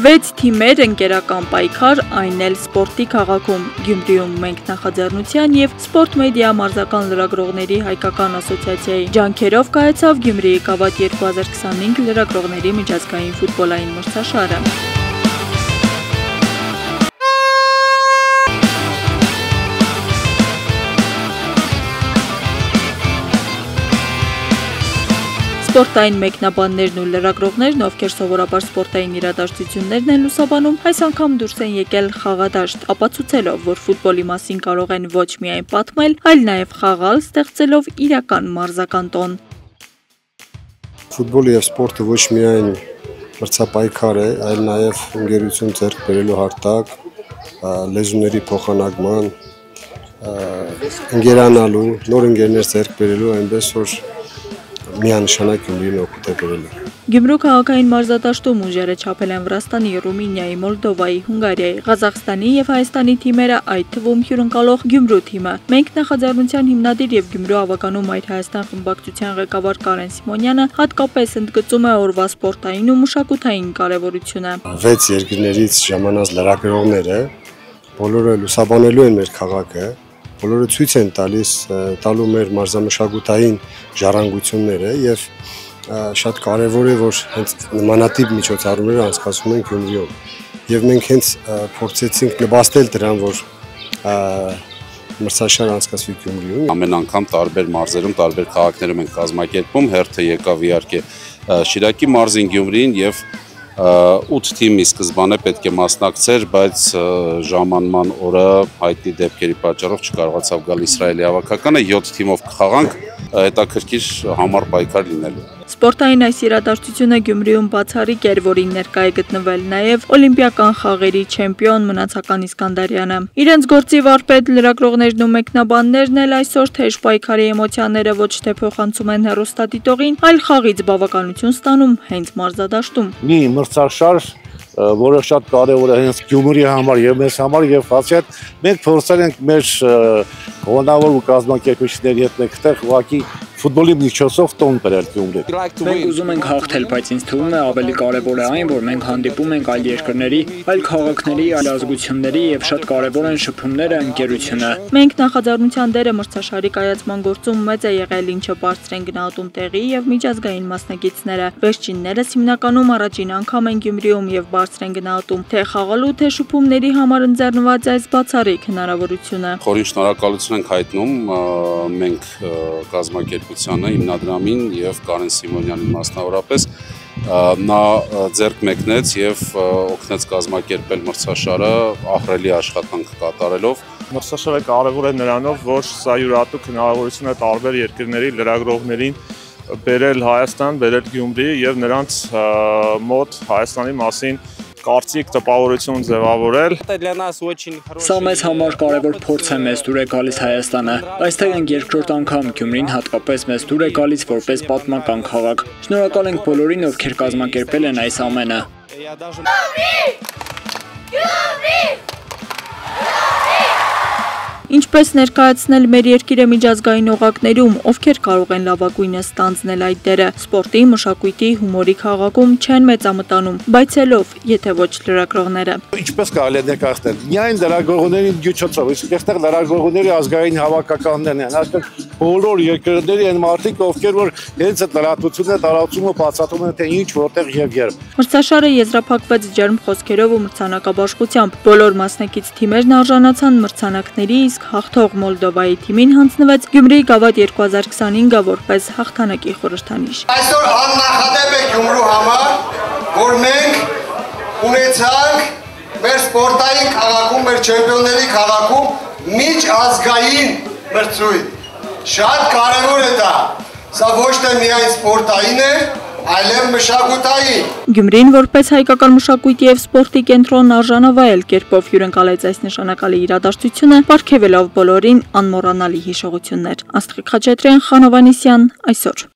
6 թիմեր ընկերական պայքար, այն էլ սպորտի քաղաքում։ Գյումրիում մենք նախաձեռնության եւ Սպորտ մեդիա մարզական լրագրողների հայկական ասոցիացիայի ջանքերով կայացավ Գյումրիի Գավաթ 2025 լրագրողների միջազգային ֆուտբոլային մրցաշարը։ Սպորտային մեկնաբաններն ու լրագրողներն, ովքեր սովորաբար սպորտային իրադարձություններն են լուսաբանում, այս անգամ դուրս են եկել խաղադաշտ, ապացուցելով, որ ֆուտբոլի մասին կարող են ոչ միայն պատմել, այլ նաև խաղալ, ստեղծելով իրական մարզական տոն։ Ֆուտբոլը եւ սպորտը ոչ միայն մրցապայքար է, այլ նաև ընկերություն ձեռք բերելու հարթակ, լեզուների փոխանակման, ընկերանալու, նոր ընկերներ ձեռք բերելու, այնպես որ միանշանակ Գյումրին օգուտ է բերել։ Գյումրու քաղաքային մարզադաշտում ուժերը չափել են Վրաստանի, Ռումինիայի, Մոլդովայի, Հունգարիայի, Ղազախստանի եւ Հայաստանի թիմերը, այդ թվում հյուրընկալող Գյումրու թիմը։ Մենք նախաձեռնության հիմնադիր եւ Գյումրու ավագանում Այր Հայաստան խմբակցության ղեկավար Կարեն Սիմոնյանը հատկապես ընդգծում է օրվա սպորտային ու մշակութային կարեւորությունը։ 6 երկրներից ժամանած լրագրողները բոլորը լուսաբանելու են մեր քաղաքը, բոլորը ցույց են տալու մեր մարզամշակութային ժառանգությունները եւ շատ կարեւոր է, որ հենց նմանատիպ միջոցառումներ անցկացվում են Գյումրիում եւ մենք հենց փորձեցինք նպաստել դրան, որ մրցաշար անցկացվի Գյումրիում։ Ամեն անգամ տարբեր մարզերում, տարբեր քաղաքներում են կազմակերպում, հերթը եկավ իհարկե Շիրակի մարզին, Գյումրիին եւ 8 թիմի սկզբանե պետք է մասնակցեր, բայց ժամանման օրը հայտնի դեպքերի պատճառով չկարողացավ գալ Իսրայելի հավաքականը, 7 թիմով կխաղանք, հետաքրքիր համառ պայքար լինելու։ Սպորտային այս իրադարձությունը Գյումրիում բացառիկ էր, որին ներկա է գտնվել նաև օլիմպիական խաղերի չեմպիոն Մնացական Իսկանդարյանը։ Իրենց գործի վարպետ լրագրողներն ու մեկնաբաններն էլ այսօր թեժ պայքարի էմոցիաները ոչ թե փոխանցում են հեռուստադիտողին, այլ խաղից բավականություն ստանում հենց մարզադաշտում։ Մի մրցաշար, որը շատ կարևոր է հենց Գյումրիի համար եւ մեզ համար եւ բացի այդ մենք փորձել ենք մեր հոնավոր ու կազմակերպիչների հետ մեկտեղ ուղղակի ֆուտբոլի միջոցով տոն բերել Գյումրի։ Մենք ուզում ենք հաղթել, բայց ինձ թվում է ավելի կարևոր է այն, որ մենք հանդիպում ենք այլ երկրների, այլ քաղաքների, այլ ազգությունների եւ շատ կարևոր են շփումները, ընկերությունը։ Մենք նախաձեռնության դերը մրցաշարի կայացման գործում մեծ է եղել, ինչը բարձր են գնահատում տեղի եւ միջազգային մասնակիցները։ Վերջիններս հիմնականում առաջին անգամ են Գյումրիում եւ բարձր են գնահատում թե խաղալու, թե շփումների համար ընձեռնված այս բացառիկ հնարավորությունը։ Խորին շնորհակալություն ենք հայտնում մենք կազմակերպությանը, հիմնադրամին եւ Կարեն Սիմոնյանին մասնավորապես, նա ձեռք մեկնեց եւ օգնեց կազմակերպել մրցաշարը ահռելի աշխատանք կատարելով։ Մրցաշարը կարևոր է նրանով, որ սա յուրահատուկ հնարավորություն է տարբեր երկրների լրագրողներին բերել Հայաստան, բերել Գյումրի եւ նրանց մոտ Հայաստանի մասին կարծիք տպավորություն ձևավորել։ Սա մեզ համար կարևոր փորձ է, մեզ դուր է գալիս Հայաստանը։ Այստեղ ենք երկրորդ անգամ, Գյումրին հատկապես մեզ դուր է գալիս որպես պատմական քաղաք։ Շնորհակալ ենք բոլորին, ովքեր կազմակերպել են այս ամենը։ Ինչպես ներկայացնել մեր երկիրը միջազգային օղակներում, ովքեր կարող են լավագույնը ստանձնել այդ դերը, սպորտի, մշակույթի, հումորի քաղաքում չեն մեծամտանում, բայցելով, եթե ոչ լրագրողները։ Ինչպես կարելի է ներկայացնել։ Միայն լրագրողների միջոցով, իսկ այստեղ լրագրողների ազգային հավաքականներն են, այսինքն բոլոր երկրների են մարդիկ, ովքեր որ հենց այդ լրատվությունը տարածումը բացատրում են թե ինչ, որտեղ եւ երբ։ Մրցաշարը եզրափակվեց ջերմ խոսքերով ու մրցանակաբաշխությամբ։ Բոլոր մասնակից թիմերն արժանացան մրցանակների, իսկ հաղթող Մոլդովայի թիմին հանձնվեց Գյումրիի Գավաթ 2025-ը որպես հաղթանակի խորհրդանիշ։ Այսօր աննախադեպ է Գյումրու համար, որ մենք ունեցանք մեր սպորտային քաղաքում, մեր չեմպիոնների քաղաքում միջազգային մրցույթ։ Շատ կարևոր է դա։ Սա ոչ թե միայն սպորտային է, այլև մշակութային։ Գյումրին որպես հայկական մշակույթի եւ սպորտի կենտրոն արժանավայել կերպով հյուրընկալեց այս նշանակալի իրադարձությունը, պարգևելով բոլորին անմոռանալի հիշողություններ։ Աստղիկ Խաչատրյան, Խանովանիսյան, այսօր։